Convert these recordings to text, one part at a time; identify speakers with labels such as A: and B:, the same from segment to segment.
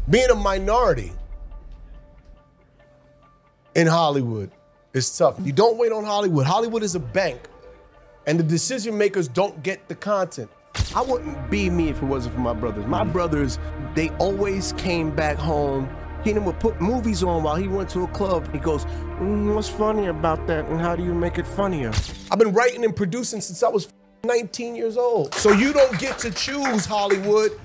A: Being a minority in Hollywood is tough. You don't wait on Hollywood. Hollywood is a bank, and the decision makers don't get the content. I wouldn't be me if it wasn't for my brothers. My brothers, they always came back home. Keenan would put movies on while he went to a club. He goes, what's funny about that, and how do you make it funnier? I've been writing and producing since I was 19 years old. So you don't get to choose, Hollywood,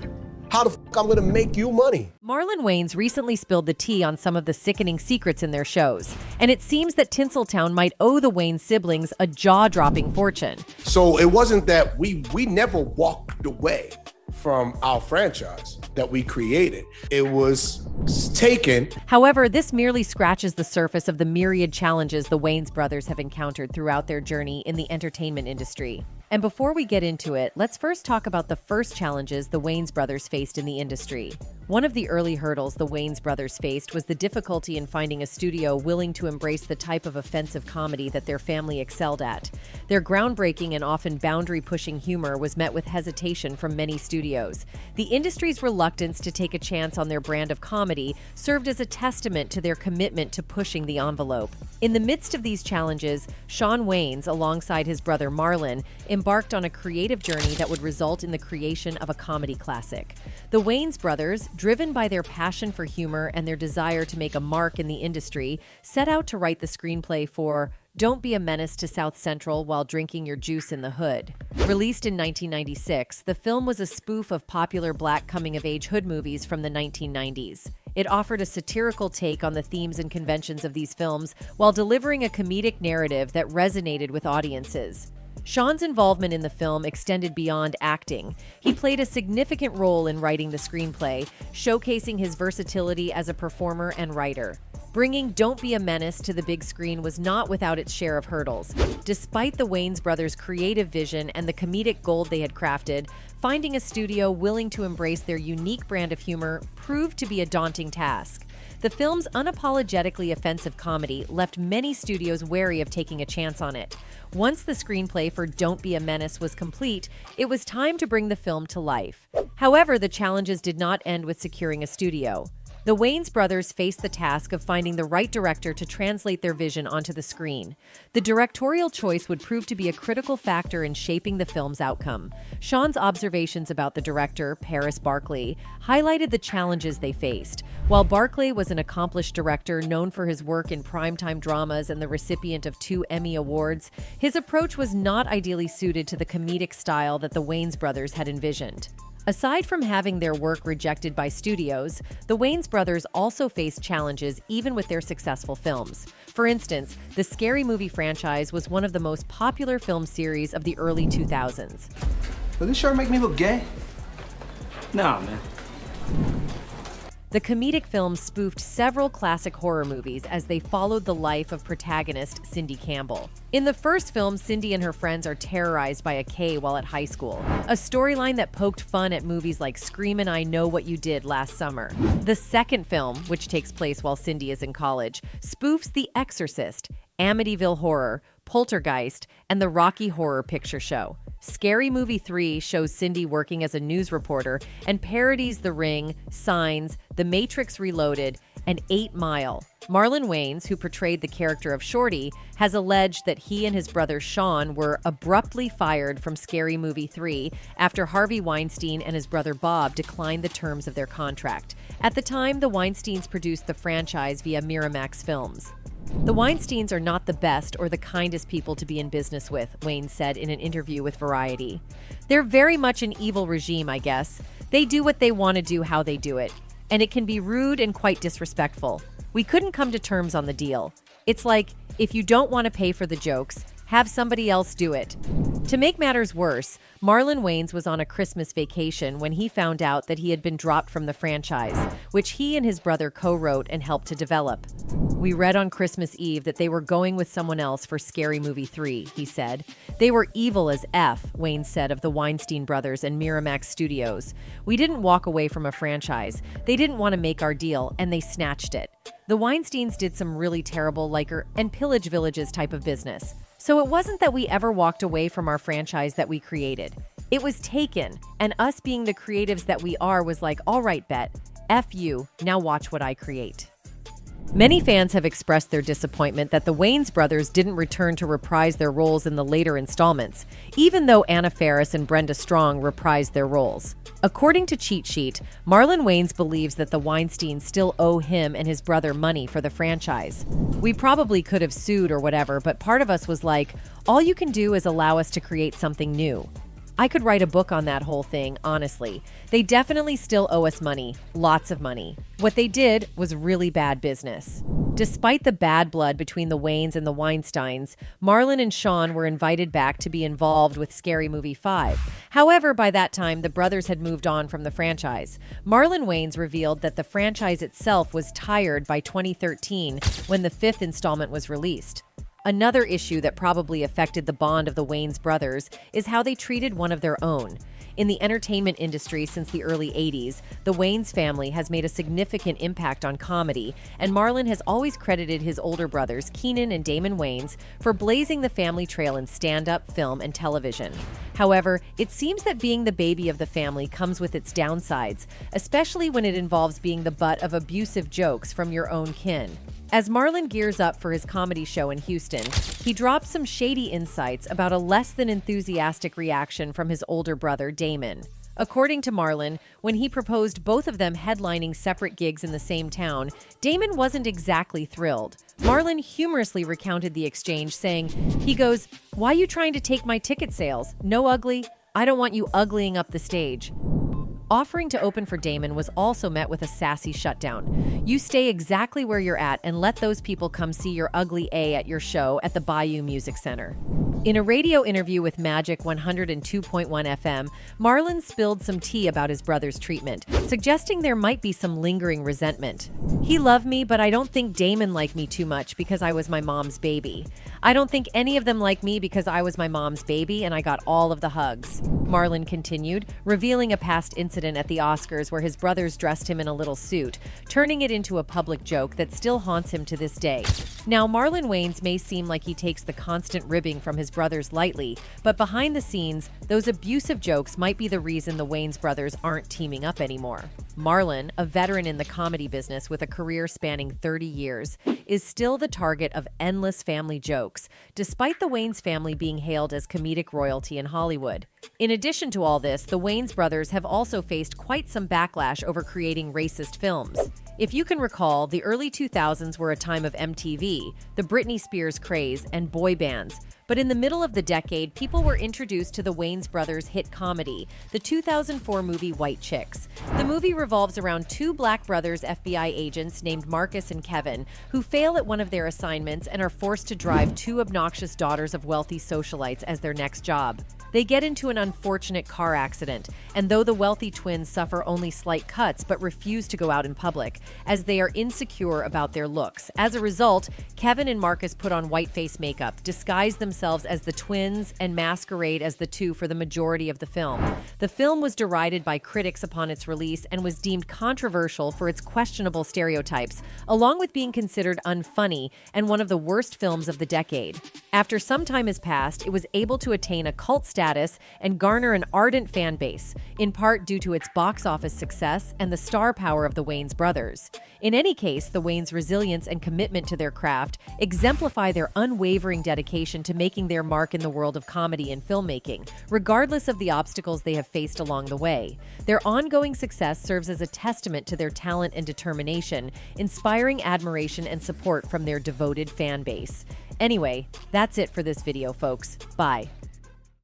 A: how the fuck I'm gonna make you money.
B: Marlon Wayans recently spilled the tea on some of the sickening secrets in their shows, and it seems that Tinseltown might owe the Wayans siblings a jaw-dropping fortune.
A: So it wasn't that we never walked away from our franchise that we created. It was taken.
B: However, this merely scratches the surface of the myriad challenges the Wayans brothers have encountered throughout their journey in the entertainment industry. And before we get into it, let's first talk about the first challenges the Wayans brothers faced in the industry. One of the early hurdles the Wayans brothers faced was the difficulty in finding a studio willing to embrace the type of offensive comedy that their family excelled at. Their groundbreaking and often boundary-pushing humor was met with hesitation from many studios. The industry's reluctance to take a chance on their brand of comedy served as a testament to their commitment to pushing the envelope. In the midst of these challenges, Shawn Wayans, alongside his brother Marlon, embarked on a creative journey that would result in the creation of a comedy classic. The Wayans brothers, driven by their passion for humor and their desire to make a mark in the industry, set out to write the screenplay for Don't Be a Menace to South Central While Drinking Your Juice in the Hood. Released in 1996, the film was a spoof of popular black coming-of-age hood movies from the 1990s. It offered a satirical take on the themes and conventions of these films while delivering a comedic narrative that resonated with audiences. Shawn's involvement in the film extended beyond acting. He played a significant role in writing the screenplay, showcasing his versatility as a performer and writer. Bringing Don't Be a Menace to the big screen was not without its share of hurdles. Despite the Wayans brothers' creative vision and the comedic gold they had crafted, finding a studio willing to embrace their unique brand of humor proved to be a daunting task. The film's unapologetically offensive comedy left many studios wary of taking a chance on it. Once the screenplay for Don't Be a Menace was complete, it was time to bring the film to life. However, the challenges did not end with securing a studio. The Wayans brothers faced the task of finding the right director to translate their vision onto the screen. The directorial choice would prove to be a critical factor in shaping the film's outcome. Shawn's observations about the director, Paris Barclay, highlighted the challenges they faced. While Barclay was an accomplished director known for his work in primetime dramas and the recipient of 2 Emmy Awards, his approach was not ideally suited to the comedic style that the Wayans brothers had envisioned. Aside from having their work rejected by studios, the Wayans brothers also faced challenges even with their successful films. For instance, the Scary Movie franchise was one of the most popular film series of the early 2000s.
C: Does this shirt make me look gay? Nah, man.
B: The comedic film spoofed several classic horror movies as they followed the life of protagonist Cindy Campbell. In the first film, Cindy and her friends are terrorized by a K while at high school, a storyline that poked fun at movies like Screamin' I Know What You Did Last Summer. The second film, which takes place while Cindy is in college, spoofs The Exorcist, Amityville Horror, Poltergeist, and the Rocky Horror Picture Show. Scary Movie 3 shows Cindy working as a news reporter and parodies The Ring, Signs, The Matrix Reloaded, and 8 Mile. Marlon Wayans, who portrayed the character of Shorty, has alleged that he and his brother Shawn were abruptly fired from Scary Movie 3 after Harvey Weinstein and his brother Bob declined the terms of their contract. At the time, the Weinsteins produced the franchise via Miramax Films. The Weinsteins are not the best or the kindest people to be in business with, Wayans said in an interview with Variety. They're very much an evil regime, I guess. They do what they want to do how they do it. And it can be rude and quite disrespectful. We couldn't come to terms on the deal. It's like, if you don't want to pay for the jokes, have somebody else do it. To make matters worse, Marlon Wayans was on a Christmas vacation when he found out that he had been dropped from the franchise, which he and his brother co-wrote and helped to develop. We read on Christmas Eve that they were going with someone else for Scary Movie 3, he said. They were evil as F, Wayans said of the Weinstein brothers and Miramax Studios. We didn't walk away from a franchise. They didn't want to make our deal, and they snatched it. The Weinsteins did some really terrible liquor and pillage villages type of business. So it wasn't that we ever walked away from our franchise that we created. It was taken, and us being the creatives that we are was like, all right, bet. F you, now watch what I create. Many fans have expressed their disappointment that the Wayans brothers didn't return to reprise their roles in the later installments, even though Anna Faris and Brenda Strong reprised their roles. According to Cheat Sheet, Marlon Wayans believes that the Weinsteins still owe him and his brother money for the franchise. We probably could have sued or whatever, but part of us was like, all you can do is allow us to create something new. I could write a book on that whole thing, honestly. They definitely still owe us money, lots of money. What they did was really bad business. Despite the bad blood between the Wayans and the Weinsteins, Marlon and Shawn were invited back to be involved with Scary Movie 5. However, by that time, the brothers had moved on from the franchise. Marlon Wayans revealed that the franchise itself was tired by 2013 when the 5th installment was released. Another issue that probably affected the bond of the Wayans brothers is how they treated one of their own. In the entertainment industry since the early 80s, the Wayans family has made a significant impact on comedy, and Marlon has always credited his older brothers, Keenen and Damon Wayans, for blazing the family trail in stand-up, film, and television. However, it seems that being the baby of the family comes with its downsides, especially when it involves being the butt of abusive jokes from your own kin. As Marlon gears up for his comedy show in Houston, he drops some shady insights about a less than enthusiastic reaction from his older brother, Damon. According to Marlon, when he proposed both of them headlining separate gigs in the same town, Damon wasn't exactly thrilled. Marlon humorously recounted the exchange, saying, he goes, "Why you trying to take my ticket sales? No ugly? I don't want you uglying up the stage." Offering to open for Damon was also met with a sassy shutdown. You stay exactly where you're at and let those people come see your ugly A at your show at the Bayou Music Center. In a radio interview with Magic 102.1 FM, Marlon spilled some tea about his brother's treatment, suggesting there might be some lingering resentment. He loved me, but I don't think Damon liked me too much because I was my mom's baby. I don't think any of them liked me because I was my mom's baby and I got all of the hugs. Marlon continued, revealing a past incident at the Oscars where his brothers dressed him in a little suit, turning it into a public joke that still haunts him to this day. Now, Marlon Wayans may seem like he takes the constant ribbing from his brothers lightly, but behind the scenes, those abusive jokes might be the reason the Wayans brothers aren't teaming up anymore. Marlon, a veteran in the comedy business with a career spanning 30 years, is still the target of endless family jokes, despite the Wayans family being hailed as comedic royalty in Hollywood. In addition to all this, the Wayans brothers have also faced quite some backlash over creating racist films. If you can recall, the early 2000s were a time of MTV, the Britney Spears craze, and boy bands. But in the middle of the decade, people were introduced to the Wayans brothers' hit comedy, the 2004 movie White Chicks. The movie revolves around two black brothers FBI agents named Marcus and Kevin, who fail at one of their assignments and are forced to drive two obnoxious daughters of wealthy socialites as their next job. They get into an unfortunate car accident, and though the wealthy twins suffer only slight cuts but refuse to go out in public, as they are insecure about their looks. As a result, Kevin and Marcus put on white face makeup, disguise themselves as the twins, and masquerade as the two for the majority of the film. The film was derided by critics upon its release and was deemed controversial for its questionable stereotypes, along with being considered unfunny and one of the worst films of the decade. After some time has passed, it was able to attain a cult status and garner an ardent fan base, in part due to its box office success and the star power of the Wayans brothers. In any case, the Wayans' resilience and commitment to their craft exemplify their unwavering dedication to making their mark in the world of comedy and filmmaking, regardless of the obstacles they have faced along the way. Their ongoing success serves as a testament to their talent and determination, inspiring admiration and support from their devoted fan base. Anyway, that's it for this video, folks. Bye.